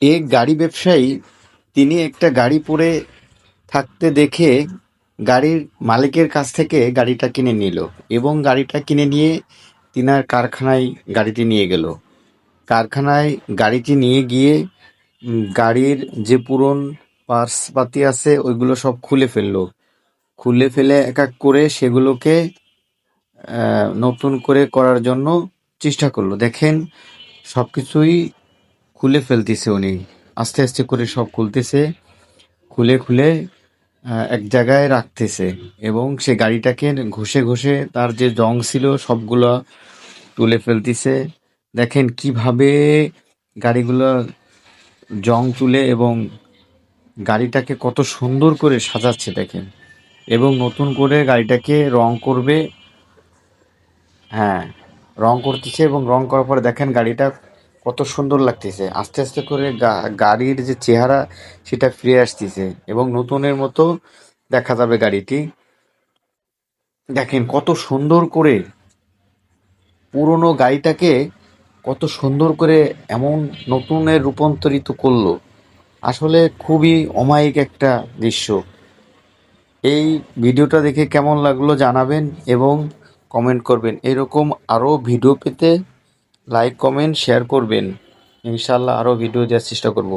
এক গাড়ি ব্যবসায়ী তিনি একটা গাড়ি পরে থাকতে দেখে গাড়ির মালিকের কাছ থেকে গাড়িটা কিনে নিল এবং গাড়িটা কিনে নিয়ে তিনার কারখানায় গাড়িটি নিয়ে গেল। কারখানায় গাড়িটি নিয়ে গিয়ে গাড়ির যে পুরন পার্টসপাতি আছে ওইগুলো সব খুলে ফেললো। খুলে ফেলে এক এক করে সেগুলোকে নতুন করে করার জন্য চেষ্টা করলো। দেখেন সবকিছুই খুলে ফেলতেছে উনি, আস্তে আস্তে করে সব খুলতেছে, খুলে খুলে এক জায়গায় রাখতেছে এবং সে গাড়িটাকে ঘষে ঘষে তার যে জং ছিল সবগুলো তুলে ফেলতেছে। দেখেন কিভাবে গাড়িগুলো জং তুলে এবং গাড়িটাকে কত সুন্দর করে সাজাচ্ছে দেখেন, এবং নতুন করে গাড়িটাকে রং করবে। হ্যাঁ, রং করতেছে এবং রং করার পরে দেখেন গাড়িটা কত সুন্দর লাগতেছে। আস্তে আস্তে করে গাড়ির যে চেহারা সেটা ফিরে আসতেছে এবং নতুনের মতো দেখা যাবে গাড়িটি। দেখেন কত সুন্দর করে পুরনো গাড়িটাকে কত সুন্দর করে এমন নতুনে রূপান্তরিত করলো। আসলে খুবই অমায়িক একটা দৃশ্য। এই ভিডিওটা দেখে কেমন লাগলো জানাবেন এবং কমেন্ট করবেন। এরকম আরও ভিডিও পেতে লাইক কমেন্ট শেয়ার করবেন। ইনশাল্লাহ আরও ভিডিও দেওয়ার চেষ্টা করব।